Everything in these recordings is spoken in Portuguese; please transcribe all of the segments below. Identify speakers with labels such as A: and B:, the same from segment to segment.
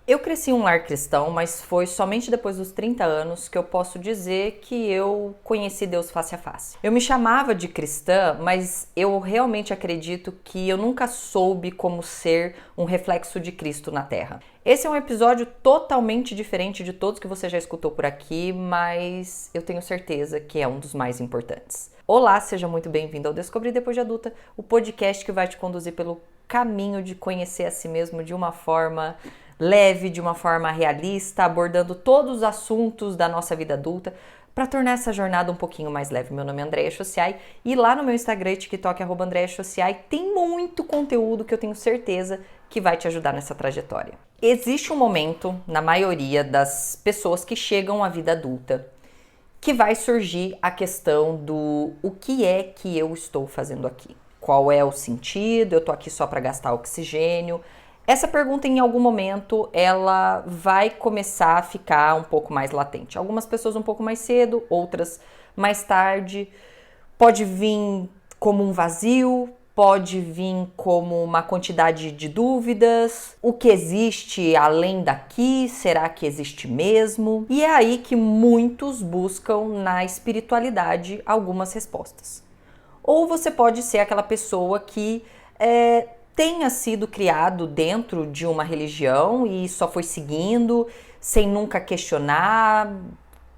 A: Eu cresci em um lar cristão, mas foi somente depois dos 30 anos que eu posso dizer que eu conheci Deus face a face. Eu me chamava de cristã, mas eu realmente acredito que eu nunca soube como ser um reflexo de Cristo na Terra. Esse é um episódio totalmente diferente de todos que você já escutou por aqui, mas eu tenho certeza que é um dos mais importantes. Olá, seja muito bem-vindo ao Descobrir Depois de Adulta, o podcast que vai te conduzir pelo caminho de conhecer a si mesmo de uma forma leve, de uma forma realista, abordando todos os assuntos da nossa vida adulta, para tornar essa jornada um pouquinho mais leve. Meu nome é Andréia Chociai e lá no meu Instagram e TikTok, @AndréaChociai, tem muito conteúdo que eu tenho certeza que vai te ajudar nessa trajetória. Existe um momento, na maioria das pessoas que chegam à vida adulta, que vai surgir a questão do o que é que eu estou fazendo aqui? Qual é o sentido? Eu tô aqui só para gastar oxigênio? Essa pergunta, em algum momento, ela vai começar a ficar um pouco mais latente. Algumas pessoas um pouco mais cedo, outras mais tarde. Pode vir como um vazio, pode vir como uma quantidade de dúvidas. O que existe além daqui? Será que existe mesmo? E é aí que muitos buscam na espiritualidade algumas respostas. Ou você pode ser aquela pessoa que tenha sido criado dentro de uma religião e só foi seguindo, sem nunca questionar,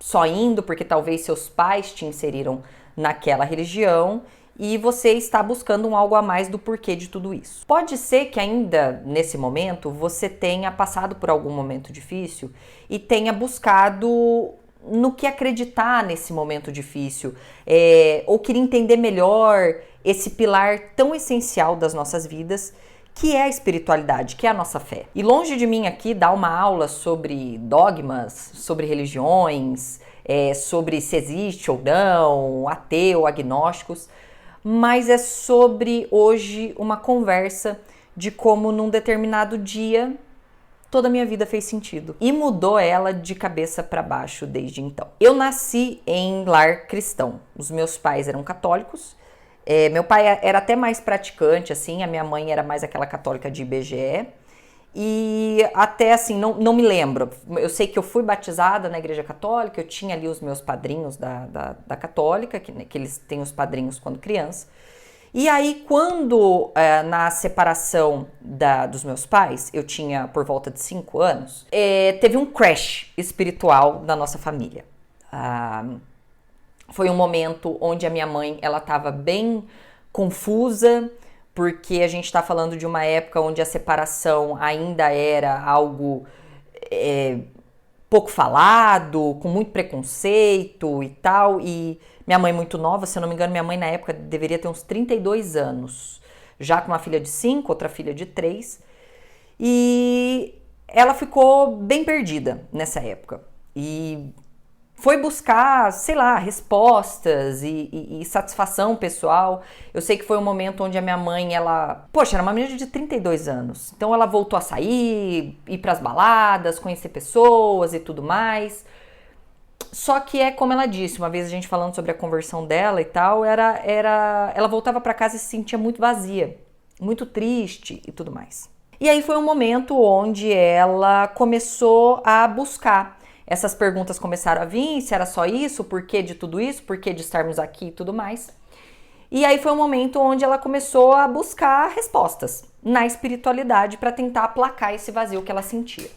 A: só indo porque talvez seus pais te inseriram naquela religião e você está buscando um algo a mais do porquê de tudo isso. Pode ser que ainda nesse momento você tenha passado por algum momento difícil e tenha buscado no que acreditar nesse momento difícil, ou queria entender melhor esse pilar tão essencial das nossas vidas, que é a espiritualidade, que é a nossa fé. E longe de mim aqui dar uma aula sobre dogmas, sobre religiões, sobre se existe ou não, ateu, agnósticos, mas é sobre hoje uma conversa de como num determinado dia toda a minha vida fez sentido e mudou ela de cabeça para baixo desde então. Eu nasci em lar cristão. Os meus pais eram católicos. Meu pai era até mais praticante, assim, a minha mãe era mais aquela católica de IBGE. E até assim, não me lembro. Eu sei que eu fui batizada na igreja católica, eu tinha ali os meus padrinhos da católica, que eles têm os padrinhos quando criança. E aí, quando na separação dos meus pais, eu tinha por volta de 5 anos, teve um crash espiritual na nossa família. Foi um momento onde a minha mãe ela estava bem confusa, porque a gente está falando de uma época onde a separação ainda era algo pouco falado, com muito preconceito e tal, e minha mãe muito nova, se eu não me engano, minha mãe na época deveria ter uns 32 anos, já com uma filha de 5, outra filha de 3, e ela ficou bem perdida nessa época, e foi buscar, sei lá, respostas e satisfação pessoal. Eu sei que foi um momento onde a minha mãe, poxa, era uma menina de 32 anos. Então ela voltou a sair, ir pras baladas, conhecer pessoas e tudo mais. Só que como ela disse, uma vez a gente falando sobre a conversão dela e tal, ela voltava para casa e se sentia muito vazia, muito triste e tudo mais. E aí foi um momento onde ela começou a buscar. Essas perguntas começaram a vir, se era só isso, o porquê de tudo isso, o porquê de estarmos aqui e tudo mais. E aí foi um momento onde ela começou a buscar respostas na espiritualidade para tentar aplacar esse vazio que ela sentia.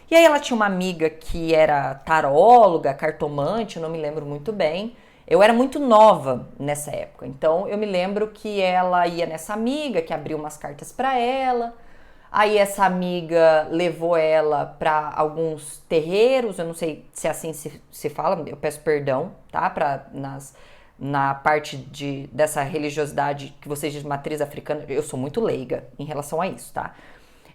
A: E aí ela tinha uma amiga que era taróloga, cartomante, eu não me lembro muito bem. Eu era muito nova nessa época, então eu me lembro que ela ia nessa amiga, que abriu umas cartas para ela. Aí essa amiga levou ela para alguns terreiros, eu não sei se é assim se fala, eu peço perdão, tá? Na parte dessa religiosidade que vocês dizem matriz africana, eu sou muito leiga em relação a isso, tá?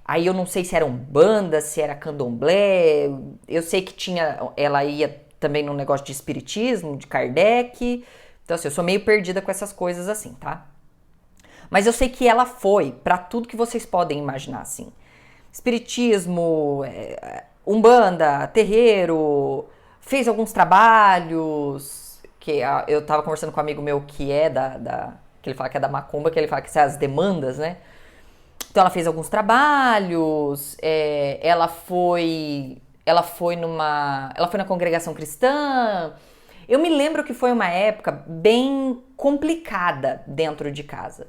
A: Aí eu não sei se era umbanda, se era candomblé, eu sei que ela ia também num negócio de espiritismo, de Kardec, então assim, eu sou meio perdida com essas coisas assim, tá? Mas eu sei que ela foi para tudo que vocês podem imaginar, assim. Espiritismo, umbanda, terreiro, fez alguns trabalhos, que eu tava conversando com um amigo meu que é que ele fala que é da macumba, que ele fala que são as demandas, né? Então ela fez alguns trabalhos, ela foi na congregação cristã. Eu me lembro que foi uma época bem complicada dentro de casa.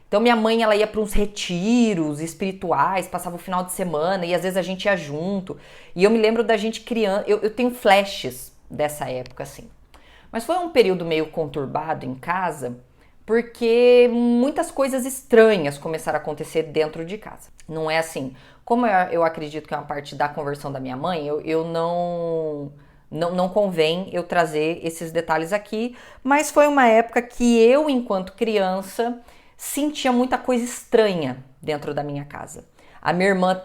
A: Então minha mãe, ela ia para uns retiros espirituais, passava o final de semana e às vezes a gente ia junto. E eu me lembro da gente criança, eu tenho flashes dessa época assim. Mas foi um período meio conturbado em casa, porque muitas coisas estranhas começaram a acontecer dentro de casa. Não é assim, como eu acredito que é uma parte da conversão da minha mãe, eu não convém eu trazer esses detalhes aqui, mas foi uma época que eu, enquanto criança, sentia muita coisa estranha dentro da minha casa. A minha irmã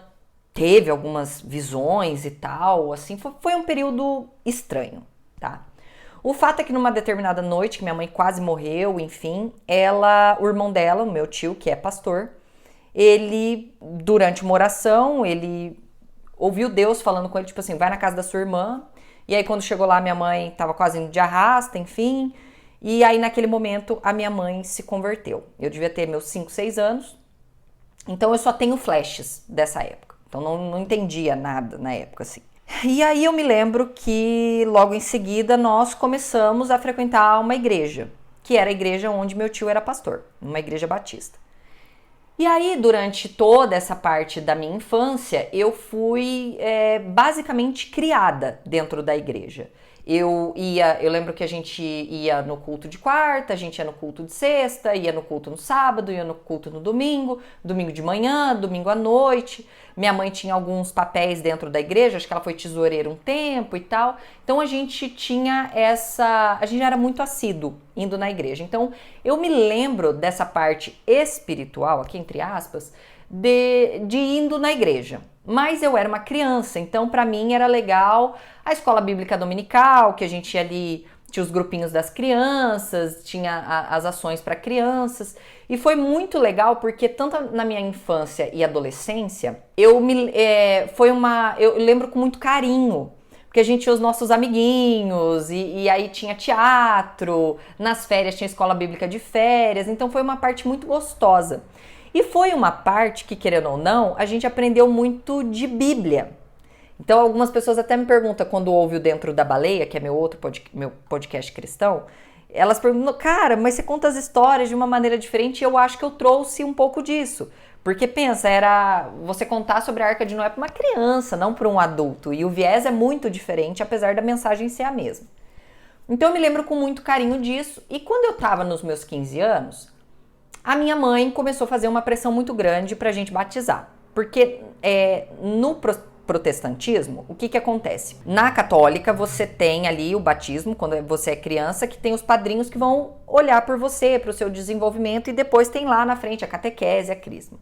A: teve algumas visões e tal, assim, foi um período estranho, tá? O fato é que numa determinada noite, que minha mãe quase morreu, enfim, o irmão dela, o meu tio, que é pastor, ele, durante uma oração, ele ouviu Deus falando com ele, tipo assim, vai na casa da sua irmã. E aí quando chegou lá, minha mãe tava quase indo de arrasta, enfim. E aí naquele momento, a minha mãe se converteu. Eu devia ter meus 5, 6 anos. Então eu só tenho flashes dessa época. Então não entendia nada na época, assim. E aí eu me lembro que logo em seguida nós começamos a frequentar uma igreja, que era a igreja onde meu tio era pastor, uma igreja batista. E aí, durante toda essa parte da minha infância, eu fui basicamente criada dentro da igreja. Eu lembro que a gente ia no culto de quarta, a gente ia no culto de sexta, ia no culto no sábado, ia no culto no domingo, domingo de manhã, domingo à noite. Minha mãe tinha alguns papéis dentro da igreja, acho que ela foi tesoureira um tempo e tal. Então a gente era muito assíduo indo na igreja. Então eu me lembro dessa parte espiritual, aqui entre aspas, de indo na igreja. Mas eu era uma criança, então para mim era legal a escola bíblica dominical, que a gente ia ali, tinha os grupinhos das crianças, tinha as ações para crianças. E foi muito legal porque tanto na minha infância e adolescência, eu lembro com muito carinho. Porque a gente tinha os nossos amiguinhos, e aí tinha teatro, nas férias tinha escola bíblica de férias, então foi uma parte muito gostosa. E foi uma parte que, querendo ou não, a gente aprendeu muito de Bíblia. Então algumas pessoas até me perguntam quando ouve o Dentro da Baleia, que é meu podcast cristão, elas perguntam, cara, mas você conta as histórias de uma maneira diferente, e eu acho que eu trouxe um pouco disso. Porque pensa, era você contar sobre a Arca de Noé para uma criança, não para um adulto. E o viés é muito diferente, apesar da mensagem ser a mesma. Então eu me lembro com muito carinho disso. E quando eu estava nos meus 15 anos, a minha mãe começou a fazer uma pressão muito grande para a gente batizar. Porque no protestantismo, o que acontece? Na católica, você tem ali o batismo, quando você é criança, que tem os padrinhos que vão olhar por você, para o seu desenvolvimento, e depois tem lá na frente a catequese, a crisma.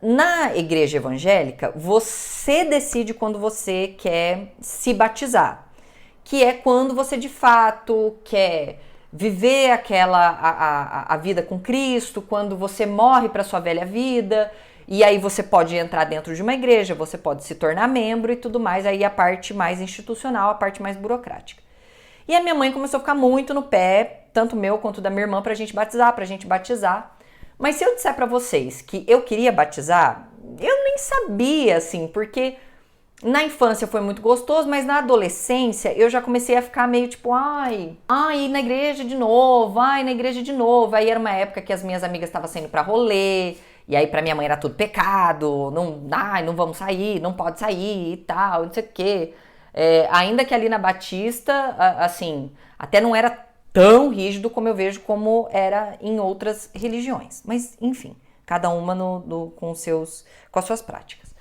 A: Na igreja evangélica, você decide quando você quer se batizar, que é quando você de fato quer viver a vida com Cristo, quando você morre para sua velha vida. E aí você pode entrar dentro de uma igreja, você pode se tornar membro e tudo mais, aí a parte mais institucional, a parte mais burocrática. E a minha mãe começou a ficar muito no pé, tanto meu quanto da minha irmã, pra gente batizar. Mas se eu disser pra vocês que eu queria batizar, eu nem sabia, assim, porque na infância foi muito gostoso, mas na adolescência eu já comecei a ficar meio tipo, ai, na igreja de novo, na igreja de novo. Aí era uma época que as minhas amigas estavam saindo pra rolê, e aí pra minha mãe era tudo pecado, não vamos sair, não pode sair e tal, não sei o quê. Ainda que ali na Batista, assim, até não era tão rígido como eu vejo como era em outras religiões. Mas, enfim, cada uma com as suas práticas.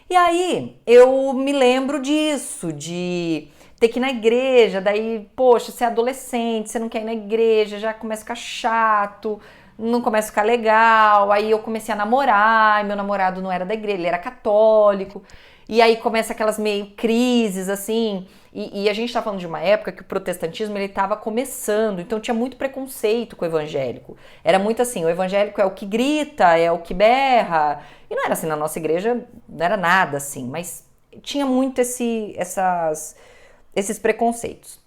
A: E aí eu me lembro disso, de ter que ir na igreja, daí, poxa, você é adolescente, você não quer ir na igreja, já começa a ficar chato, não começa a ficar legal. Aí eu comecei a namorar, e meu namorado não era da igreja, ele era católico. E aí começa aquelas meio crises, assim. E a gente tá falando de uma época que o protestantismo, ele tava começando, então tinha muito preconceito com o evangélico. Era muito assim, o evangélico é o que grita, é o que berra. E não era assim, na nossa igreja não era nada assim, mas tinha muito esses preconceitos.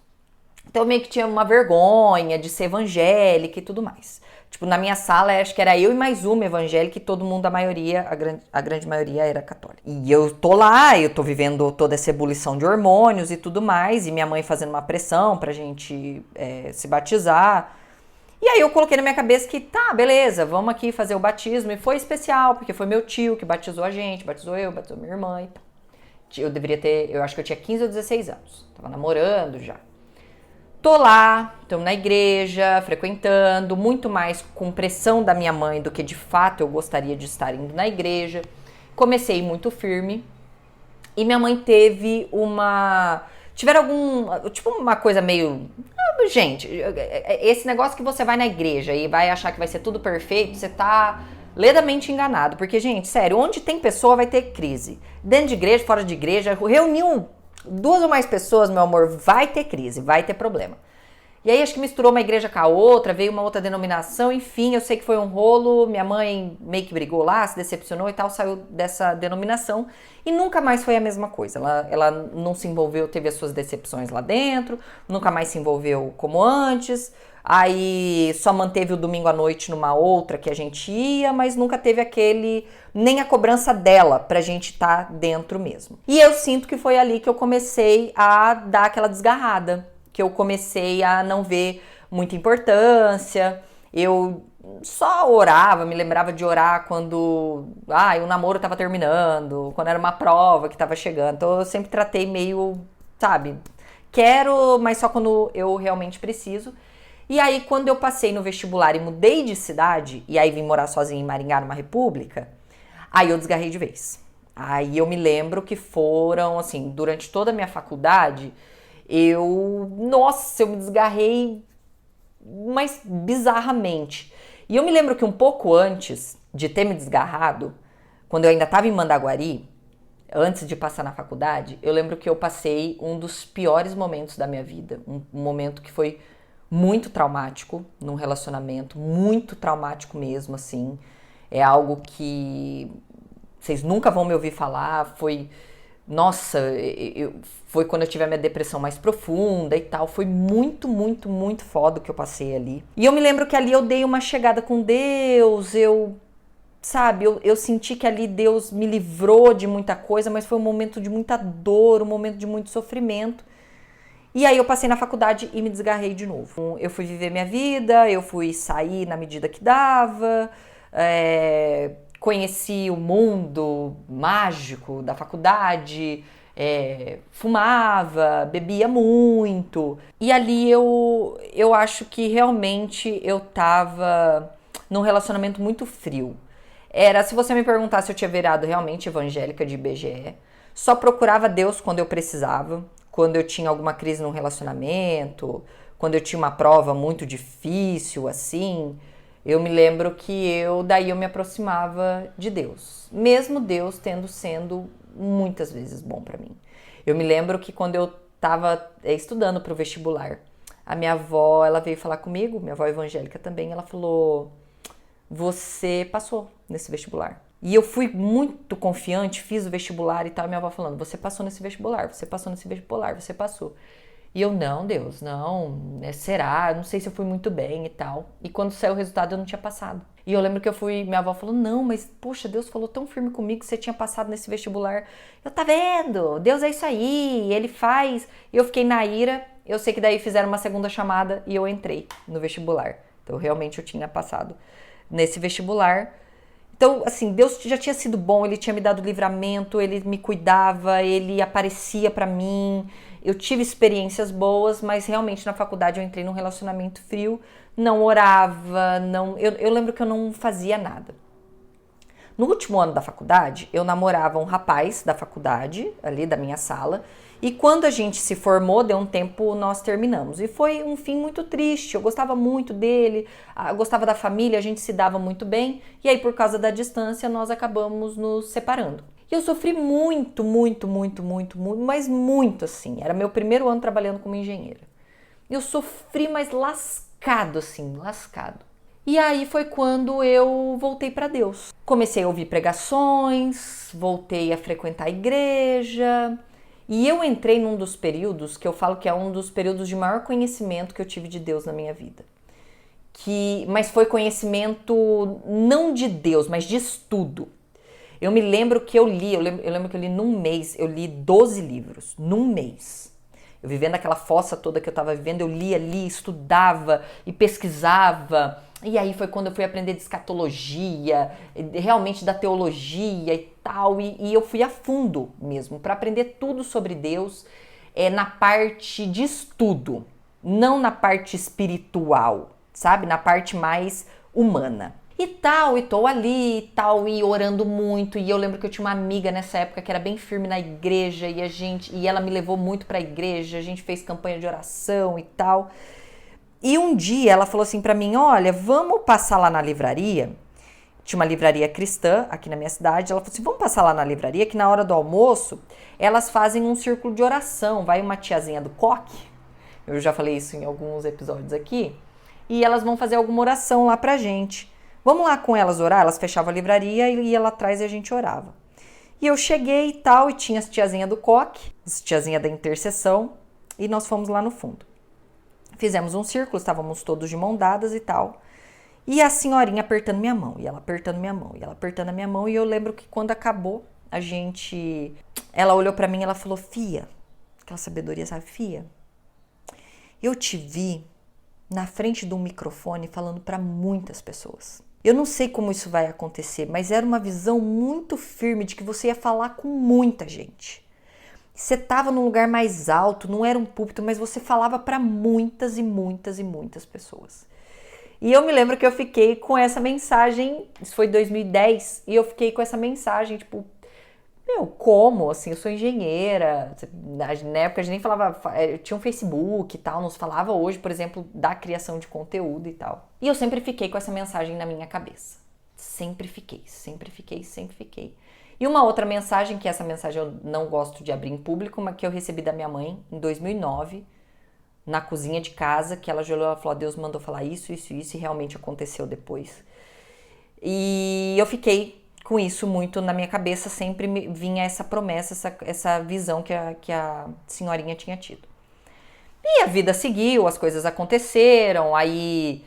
A: Então meio que tinha uma vergonha de ser evangélica e tudo mais. Tipo, na minha sala, acho que era eu e mais uma evangélica e todo mundo, a grande maioria era católica. E eu tô lá, eu tô vivendo toda essa ebulição de hormônios e tudo mais, e minha mãe fazendo uma pressão pra gente se batizar. E aí eu coloquei na minha cabeça que, tá, beleza, vamos aqui fazer o batismo. E foi especial, porque foi meu tio que batizou a gente, batizou eu, batizou minha irmã e tal. Eu acho que eu tinha 15 ou 16 anos. Tava namorando já. Tô lá, estamos na igreja, frequentando, muito mais com pressão da minha mãe do que de fato eu gostaria de estar indo na igreja. Comecei muito firme e minha mãe teve tiveram tipo uma coisa meio... Gente, esse negócio que você vai na igreja e vai achar que vai ser tudo perfeito, você tá ledamente enganado. Porque, gente, sério, onde tem pessoa vai ter crise. Dentro de igreja, fora de igreja, reuniu 2 ou mais pessoas, meu amor, vai ter crise, vai ter problema. E aí acho que misturou uma igreja com a outra, veio uma outra denominação, enfim, eu sei que foi um rolo, minha mãe meio que brigou lá, se decepcionou e tal, saiu dessa denominação e nunca mais foi a mesma coisa. Ela não se envolveu, teve as suas decepções lá dentro, nunca mais se envolveu como antes, aí só manteve o domingo à noite numa outra que a gente ia, mas nunca teve nem a cobrança dela pra gente estar dentro mesmo. E eu sinto que foi ali que eu comecei a dar aquela desgarrada, que eu comecei a não ver muita importância, eu só orava, me lembrava de orar quando o namoro tava terminando, quando era uma prova que tava chegando, então eu sempre tratei meio, sabe, quero, mas só quando eu realmente preciso. E aí quando eu passei no vestibular e mudei de cidade, e aí vim morar sozinha em Maringá, numa república, aí eu desgarrei de vez. Aí eu me lembro que foram, assim, durante toda a minha faculdade, eu me desgarrei, mas bizarramente. E eu me lembro que um pouco antes de ter me desgarrado, quando eu ainda estava em Mandaguari, antes de passar na faculdade, eu lembro que eu passei um dos piores momentos da minha vida. Um momento que foi muito traumático num relacionamento, muito traumático mesmo, assim. É algo que vocês nunca vão me ouvir falar, nossa, foi quando eu tive a minha depressão mais profunda e tal. Foi muito, muito, muito foda o que eu passei ali. E eu me lembro que ali eu dei uma chegada com Deus, eu senti que ali Deus me livrou de muita coisa, mas foi um momento de muita dor, um momento de muito sofrimento. E aí eu passei na faculdade e me desgarrei de novo. Eu fui viver minha vida, eu fui sair na medida que dava, conheci o mundo mágico da faculdade, fumava, bebia muito. E ali eu acho que realmente eu tava num relacionamento muito frio. Se você me perguntasse se eu tinha virado realmente evangélica de IBGE, só procurava Deus quando eu precisava, quando eu tinha alguma crise num relacionamento, quando eu tinha uma prova muito difícil, assim, eu me lembro que daí eu me aproximava de Deus, mesmo Deus sendo muitas vezes bom pra mim. Eu me lembro que quando eu tava estudando pro vestibular, a minha avó, ela veio falar comigo, minha avó evangélica também, ela falou: você passou nesse vestibular. E eu fui muito confiante, fiz o vestibular e tal, minha avó falando: você passou nesse vestibular, você passou nesse vestibular, você passou. E eu: não, Deus, não, será? Não sei se eu fui muito bem e tal. E quando saiu o resultado, eu não tinha passado. E eu lembro que minha avó falou: não, mas poxa, Deus falou tão firme comigo que você tinha passado nesse vestibular. Eu: tá vendo? Deus é isso aí, ele faz. E eu fiquei na ira, eu sei que daí fizeram uma segunda chamada e eu entrei no vestibular. Então realmente eu tinha passado nesse vestibular. Então, assim, Deus já tinha sido bom, ele tinha me dado livramento, ele me cuidava, ele aparecia pra mim, eu tive experiências boas, mas realmente na faculdade eu entrei num relacionamento frio, não orava, eu lembro que eu não fazia nada. No último ano da faculdade, eu namorava um rapaz da faculdade, ali da minha sala, e quando a gente se formou, deu um tempo, nós terminamos. E foi um fim muito triste, eu gostava muito dele, eu gostava da família, a gente se dava muito bem, e aí por causa da distância nós acabamos nos separando. E eu sofri muito, muito, muito, muito, muito, mas muito assim. Era meu primeiro ano trabalhando como engenheira. Eu sofri, mas lascado assim, lascado. E aí foi quando eu voltei para Deus. Comecei a ouvir pregações, voltei a frequentar a igreja, e eu entrei num dos períodos que eu falo que é um dos períodos de maior conhecimento que eu tive de Deus na minha vida. mas foi conhecimento não de Deus, mas de estudo. Eu me lembro que eu lembro que eu li num mês, eu li 12 livros, num mês. Eu vivendo aquela fossa toda que eu tava vivendo, eu lia, estudava e pesquisava. E aí foi quando eu fui aprender de escatologia, realmente da teologia e tal. E eu fui a fundo mesmo, para aprender tudo sobre Deus, na parte de estudo, não na parte espiritual, sabe? Na parte mais humana. E tal, e tô ali e tal, e orando muito. E eu lembro que eu tinha uma amiga nessa época que era bem firme na igreja, e ela me levou muito pra igreja, a gente fez campanha de oração e tal. E um dia ela falou assim pra mim: olha, vamos passar lá na livraria. Tinha uma livraria cristã aqui na minha cidade. Ela falou assim: vamos passar lá na livraria, que na hora do almoço elas fazem um círculo de oração. Vai uma tiazinha do coque, eu já falei isso em alguns episódios aqui, e elas vão fazer alguma oração lá pra gente. Vamos lá com elas orar? Elas fechavam a livraria e ia lá atrás e a gente orava. E eu cheguei e tal, e tinha as tiazinha do coque, as tiazinha da intercessão, e nós fomos lá no fundo. Fizemos um círculo, estávamos todos de mão dadas e tal. E a senhorinha apertando minha mão, e ela apertando minha mão, e ela apertando a minha mão. E eu lembro que quando acabou, ela olhou pra mim e ela falou: Fia, aquela sabedoria, sabe? Fia, eu te vi na frente de um microfone falando pra muitas pessoas. Eu não sei como isso vai acontecer, mas era uma visão muito firme de que você ia falar com muita gente. Você estava num lugar mais alto, não era um púlpito, mas você falava para muitas e muitas e muitas pessoas. E eu me lembro que eu fiquei com essa mensagem, isso foi em 2010, e eu fiquei com essa mensagem, tipo, como? Assim, eu sou engenheira, na época a gente nem falava, tinha um Facebook e tal, não se falava hoje, por exemplo, da criação de conteúdo e tal. E eu sempre fiquei com essa mensagem na minha cabeça. Sempre fiquei. E uma outra mensagem, que essa mensagem eu não gosto de abrir em público, mas que eu recebi da minha mãe em 2009, na cozinha de casa, que ela olhou e falou: Deus mandou falar isso, e realmente aconteceu depois. E eu fiquei com isso muito na minha cabeça, sempre vinha essa promessa, essa visão que a senhorinha tinha tido. E a vida seguiu, as coisas aconteceram, aí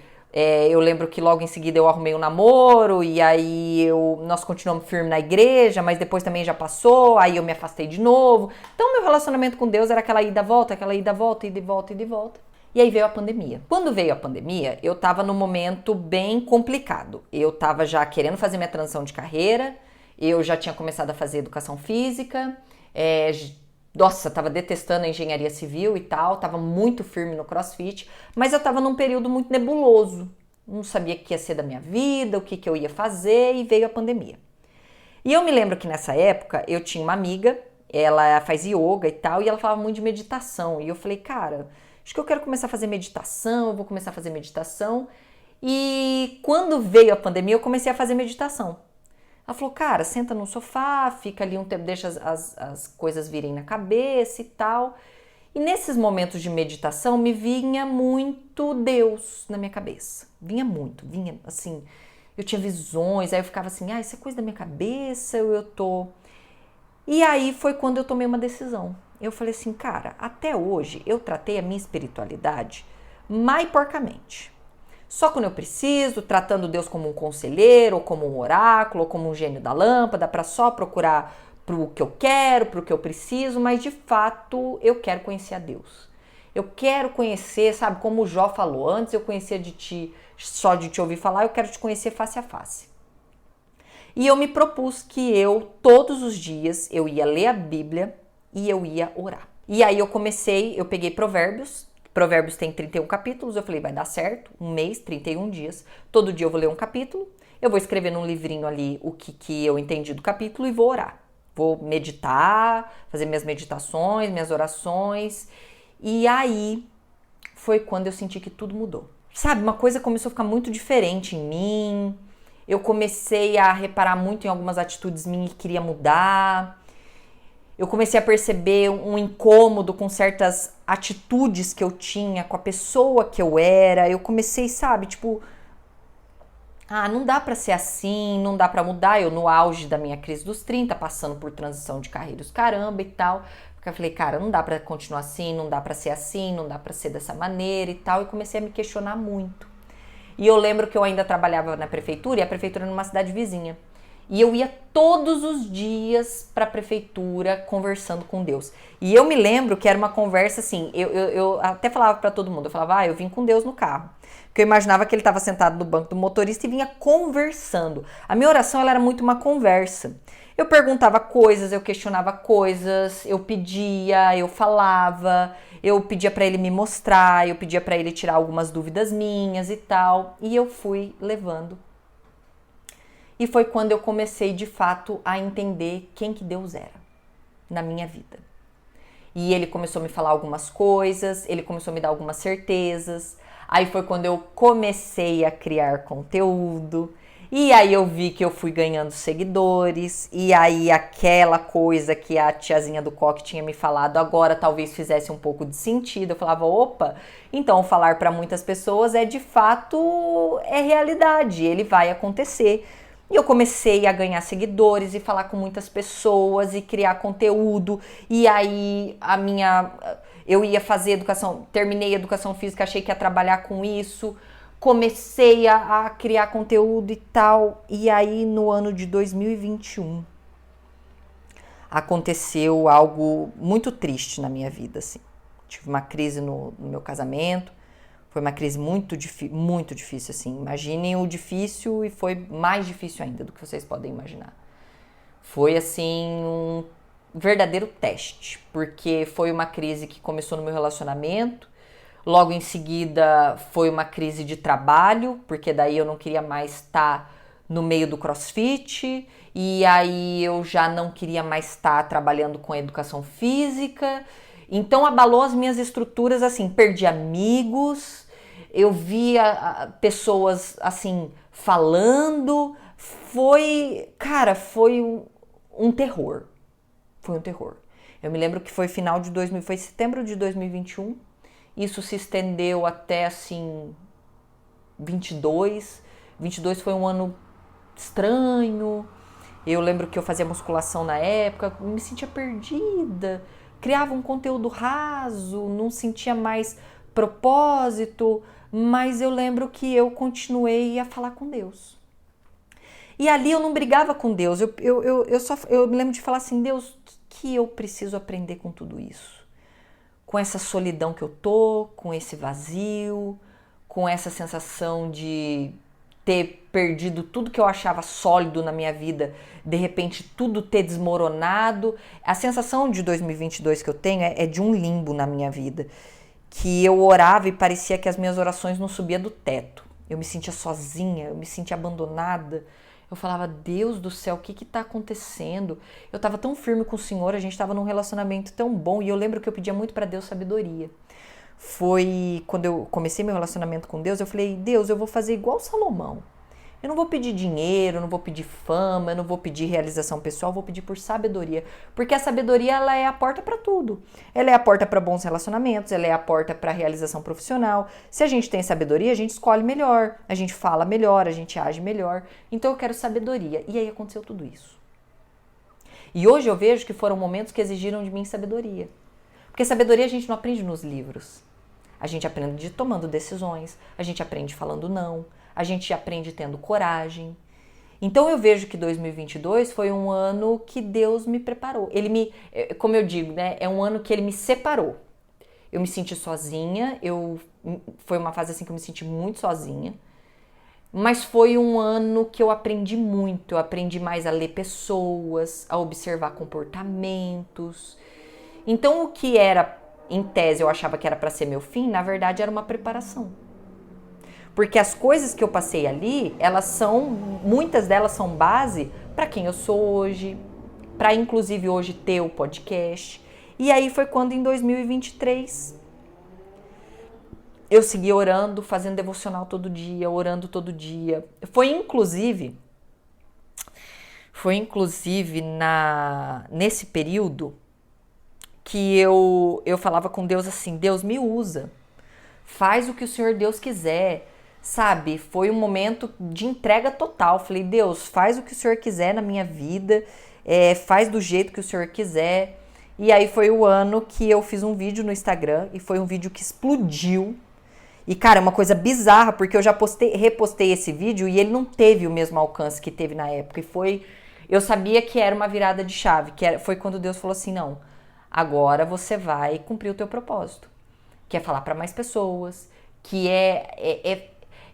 A: eu lembro que logo em seguida eu arrumei um namoro, e aí nós continuamos firme na igreja, mas depois também já passou, aí eu me afastei de novo. Então meu relacionamento com Deus era aquela ida e volta, ida e volta. E aí veio a pandemia. Quando veio a pandemia, eu tava num momento bem complicado. Eu tava já querendo fazer minha transição de carreira, eu já tinha começado a fazer educação física, nossa, tava detestando a engenharia civil e tal, tava muito firme no CrossFit, mas eu tava num período muito nebuloso. Não sabia o que ia ser da minha vida, o que eu ia fazer, e veio a pandemia. E eu me lembro que nessa época eu tinha uma amiga, ela faz yoga e tal, e ela falava muito de meditação. E eu falei: cara, acho que eu quero começar a fazer meditação, eu vou começar a fazer meditação. E quando veio a pandemia, eu comecei a fazer meditação. Ela falou: cara, senta no sofá, fica ali um tempo, deixa as coisas virem na cabeça e tal. E nesses momentos de meditação me vinha muito Deus na minha cabeça. Vinha assim, eu tinha visões, aí eu ficava assim: isso é coisa da minha cabeça, ou eu tô... E aí foi quando eu tomei uma decisão. Eu falei assim: cara, até hoje eu tratei a minha espiritualidade mais porcamente. Só quando eu preciso, tratando Deus como um conselheiro, ou como um oráculo, ou como um gênio da lâmpada, para só procurar pro que eu quero, pro que eu preciso, mas de fato eu quero conhecer a Deus. Eu quero conhecer, sabe, como o Jó falou, antes eu conhecia de ti, só de te ouvir falar, eu quero te conhecer face a face. E eu me propus que todos os dias, eu ia ler a Bíblia e eu ia orar. E aí eu peguei Provérbios tem 31 capítulos, eu falei: vai dar certo, um mês, 31 dias, todo dia eu vou ler um capítulo, eu vou escrever num livrinho ali o que eu entendi do capítulo e vou orar. Vou meditar, fazer minhas meditações, minhas orações. E aí foi quando eu senti que tudo mudou. Sabe, uma coisa começou a ficar muito diferente em mim, eu comecei a reparar muito em algumas atitudes minhas que queria mudar. Eu comecei a perceber um incômodo com certas atitudes que eu tinha, com a pessoa que eu era. Eu comecei, sabe, tipo... não dá pra ser assim, não dá pra mudar. Eu no auge da minha crise dos 30, passando por transição de carreira, os caramba e tal. Porque eu falei: cara, não dá pra continuar assim, não dá pra ser assim, não dá pra ser dessa maneira e tal. E comecei a me questionar muito. E eu lembro que eu ainda trabalhava na prefeitura, e a prefeitura era numa cidade vizinha. E eu ia todos os dias para a prefeitura conversando com Deus. E eu me lembro que era uma conversa assim, eu até falava para todo mundo, eu falava, eu vim com Deus no carro. Porque eu imaginava que ele estava sentado no banco do motorista e vinha conversando. A minha oração ela era muito uma conversa. Eu perguntava coisas, eu questionava coisas, eu pedia, eu falava, eu pedia para ele me mostrar, eu pedia para ele tirar algumas dúvidas minhas e tal. E eu fui levando. E foi quando eu comecei de fato a entender quem que Deus era na minha vida. E ele começou a me falar algumas coisas, ele começou a me dar algumas certezas. Aí foi quando eu comecei a criar conteúdo. E aí eu vi que eu fui ganhando seguidores. E aí aquela coisa que a tiazinha do coque tinha me falado agora talvez fizesse um pouco de sentido. Eu falava, opa, então falar para muitas pessoas é de fato, é realidade, ele vai acontecer. E eu comecei a ganhar seguidores e falar com muitas pessoas e criar conteúdo. E aí eu ia fazer educação, terminei educação física, achei que ia trabalhar com isso. Comecei a criar conteúdo e tal. E aí no ano de 2021 aconteceu algo muito triste na minha vida, assim. Tive uma crise no meu casamento. Foi uma crise muito difícil, assim. Imaginem o difícil e foi mais difícil ainda do que vocês podem imaginar. Foi, assim, um verdadeiro teste, porque foi uma crise que começou no meu relacionamento, logo em seguida foi uma crise de trabalho, porque daí eu não queria mais estar no meio do CrossFit, e aí eu já não queria mais estar trabalhando com a educação física, então abalou as minhas estruturas, assim, perdi amigos. Eu via pessoas, assim, falando. Foi um terror. Foi um terror. Eu me lembro que foi foi setembro de 2021. Isso se estendeu até, assim, 22. 22 foi um ano estranho. Eu lembro que eu fazia musculação na época, me sentia perdida. Criava um conteúdo raso, não sentia mais propósito. Mas eu lembro que eu continuei a falar com Deus. E ali eu não brigava com Deus, eu me lembro de falar assim, Deus, o que eu preciso aprender com tudo isso? Com essa solidão que eu tô, com esse vazio, com essa sensação de ter perdido tudo que eu achava sólido na minha vida, de repente tudo ter desmoronado. A sensação de 2022 que eu tenho é de um limbo na minha vida. Que eu orava e parecia que as minhas orações não subiam do teto. Eu me sentia sozinha, eu me sentia abandonada. Eu falava, Deus do céu, o que está acontecendo? Eu estava tão firme com o Senhor, a gente estava num relacionamento tão bom. E eu lembro que eu pedia muito para Deus sabedoria. Foi quando eu comecei meu relacionamento com Deus, eu falei, Deus, eu vou fazer igual Salomão. Eu não vou pedir dinheiro, eu não vou pedir fama, eu não vou pedir realização pessoal, eu vou pedir por sabedoria. Porque a sabedoria, ela é a porta para tudo. Ela é a porta para bons relacionamentos, ela é a porta para realização profissional. Se a gente tem sabedoria, a gente escolhe melhor, a gente fala melhor, a gente age melhor. Então eu quero sabedoria. E aí aconteceu tudo isso. E hoje eu vejo que foram momentos que exigiram de mim sabedoria. Porque sabedoria a gente não aprende nos livros. A gente aprende tomando decisões, a gente aprende falando não, a gente aprende tendo coragem. Então eu vejo que 2022 foi um ano que Deus me preparou. Como eu digo, né, é um ano que ele me separou. Eu me senti sozinha, foi uma fase assim que eu me senti muito sozinha. Mas foi um ano que eu aprendi muito, eu aprendi mais a ler pessoas, a observar comportamentos. Então o que era, em tese, eu achava que era para ser meu fim, na verdade era uma preparação. Porque as coisas que eu passei ali, muitas delas são base para quem eu sou hoje, para inclusive hoje ter o podcast. E aí foi quando em 2023 eu segui orando, fazendo devocional todo dia, orando todo dia. Foi inclusive nesse período que eu falava com Deus assim, Deus me usa, faz o que o Senhor Deus quiser, sabe? Foi um momento de entrega total. Falei, Deus, faz o que o Senhor quiser na minha vida, faz do jeito que o Senhor quiser. E aí foi o ano que eu fiz um vídeo no Instagram e foi um vídeo que explodiu. E, cara, é uma coisa bizarra, porque eu já repostei esse vídeo e ele não teve o mesmo alcance que teve na época. Eu sabia que era uma virada de chave, foi quando Deus falou assim, não, agora você vai cumprir o teu propósito. Que é falar para mais pessoas,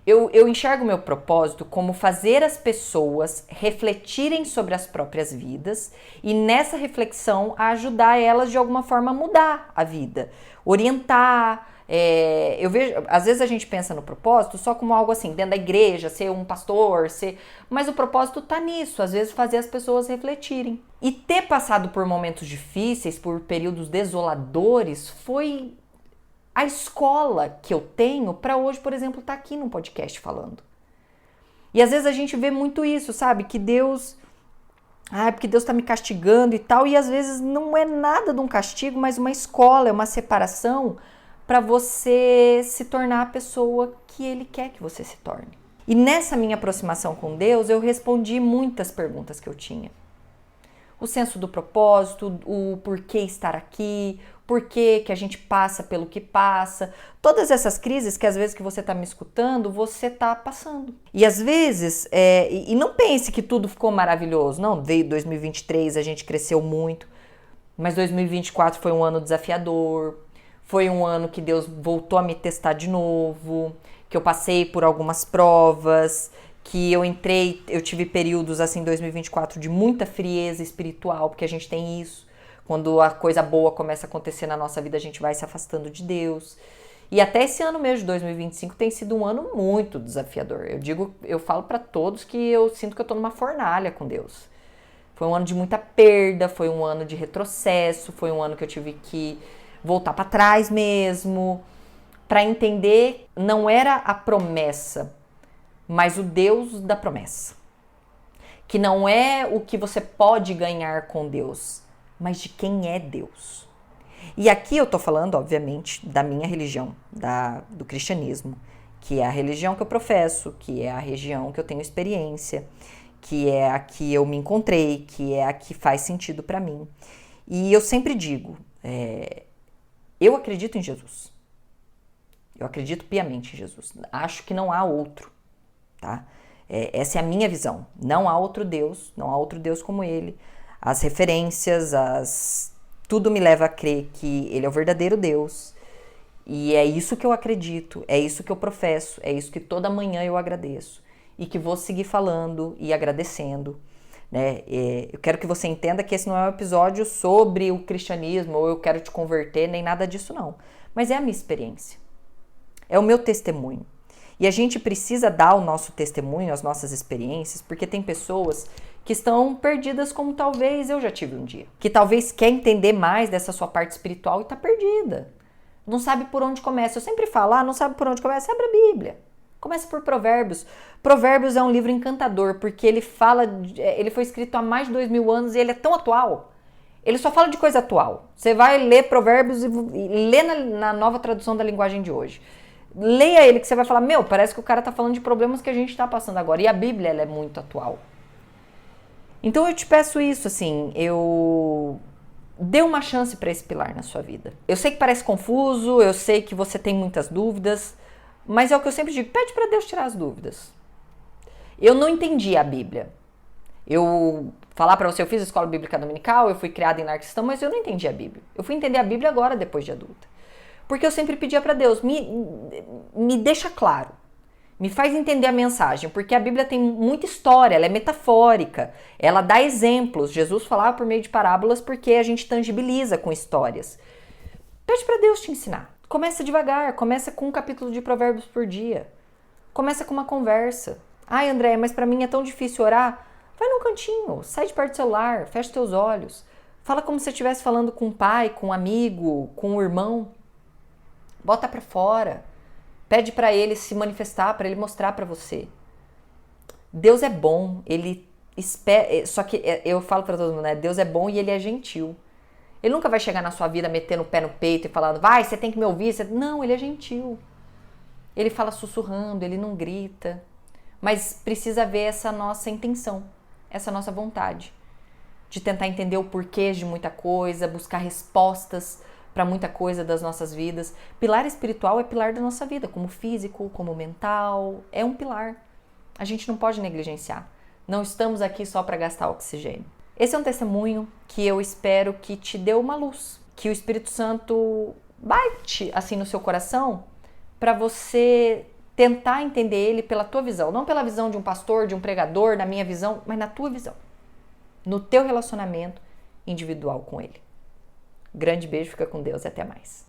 A: eu enxergo o meu propósito como fazer as pessoas refletirem sobre as próprias vidas e nessa reflexão ajudar elas de alguma forma a mudar a vida, orientar. Eu vejo, às vezes a gente pensa no propósito só como algo assim, dentro da igreja, ser um pastor, mas o propósito tá nisso, às vezes fazer as pessoas refletirem. E ter passado por momentos difíceis, por períodos desoladores, foi a escola que eu tenho para hoje, por exemplo, estar aqui num podcast falando. E às vezes a gente vê muito isso, sabe? Que Deus... porque Deus está me castigando e tal. E às vezes não é nada de um castigo, mas uma escola, é uma separação para você se tornar a pessoa que Ele quer que você se torne. E nessa minha aproximação com Deus, eu respondi muitas perguntas que eu tinha. O senso do propósito, o porquê estar aqui, porquê que a gente passa pelo que passa. Todas essas crises que às vezes que você está me escutando, você está passando. E às vezes, e não pense que tudo ficou maravilhoso. Não, veio 2023, a gente cresceu muito. Mas 2024 foi um ano desafiador. Foi um ano que Deus voltou a me testar de novo. Que eu passei por algumas provas. Que eu tive períodos assim em 2024 de muita frieza espiritual, porque a gente tem isso. Quando a coisa boa começa a acontecer na nossa vida, a gente vai se afastando de Deus. E até esse ano mesmo de 2025 tem sido um ano muito desafiador. Eu falo para todos que eu sinto que eu tô numa fornalha com Deus. Foi um ano de muita perda, foi um ano de retrocesso, foi um ano que eu tive que voltar para trás mesmo, para entender, não era a promessa, mas o Deus da promessa. Que não é o que você pode ganhar com Deus, mas de quem é Deus. E aqui eu tô falando, obviamente, da minha religião, do cristianismo, que é a religião que eu professo, que é a religião que eu tenho experiência, que é a que eu me encontrei, que é a que faz sentido para mim. E eu sempre digo, eu acredito em Jesus. Eu acredito piamente em Jesus. Acho que não há outro, tá? Essa é a minha visão. Não há outro Deus como Ele. As referências, tudo me leva a crer que Ele é o verdadeiro Deus. E é isso que eu acredito, é isso que eu professo, é isso que toda manhã eu agradeço. E que vou seguir falando e agradecendo. Né? Eu quero que você entenda que esse não é um episódio sobre o cristianismo, ou eu quero te converter, nem nada disso não. Mas é a minha experiência. É o meu testemunho. E a gente precisa dar o nosso testemunho, as nossas experiências, porque tem pessoas que estão perdidas como talvez eu já tive um dia. Que talvez quer entender mais dessa sua parte espiritual e está perdida. Não sabe por onde começa. Eu sempre falo, não sabe por onde começa? Abre a Bíblia. Começa por Provérbios. Provérbios é um livro encantador, porque ele foi escrito há mais de 2000 anos e ele é tão atual. Ele só fala de coisa atual. Você vai ler Provérbios e lê na nova tradução da linguagem de hoje. Leia ele que você vai falar, parece que o cara tá falando de problemas que a gente tá passando agora. E a Bíblia, ela é muito atual. Então eu te peço isso, assim, dê uma chance para esse pilar na sua vida. Eu sei que parece confuso, eu sei que você tem muitas dúvidas, mas é o que eu sempre digo, pede para Deus tirar as dúvidas. Eu não entendi a Bíblia. Falar para você, eu fiz a escola bíblica dominical, eu fui criada em lar cristão, mas eu não entendi a Bíblia. Eu fui entender a Bíblia agora, depois de adulta. Porque eu sempre pedia para Deus, me deixa claro, me faz entender a mensagem, porque a Bíblia tem muita história, ela é metafórica, ela dá exemplos. Jesus falava por meio de parábolas porque a gente tangibiliza com histórias. Pede para Deus te ensinar. Começa devagar, começa com um capítulo de Provérbios por dia. Começa com uma conversa. Ai, André, mas para mim é tão difícil orar. Vai num cantinho, sai de perto do celular, fecha teus olhos. Fala como se você estivesse falando com um pai, com um amigo, com um irmão. Bota para fora. Pede para ele se manifestar, para ele mostrar para você. Deus é bom, ele espera. Só que eu falo para todo mundo, né? Deus é bom e ele é gentil. Ele nunca vai chegar na sua vida metendo o pé no peito e falando, vai, você tem que me ouvir. Não, ele é gentil. Ele fala sussurrando, ele não grita. Mas precisa ver essa nossa intenção, essa nossa vontade de tentar entender o porquê de muita coisa, buscar respostas para muita coisa das nossas vidas. Pilar espiritual é pilar da nossa vida, como físico, como mental, é um pilar. A gente não pode negligenciar. Não estamos aqui só para gastar oxigênio. Esse é um testemunho que eu espero que te dê uma luz, que o Espírito Santo bate assim no seu coração para você tentar entender ele pela tua visão, não pela visão de um pastor, de um pregador, na minha visão, mas na tua visão, no teu relacionamento individual com ele. Grande beijo, fica com Deus e até mais.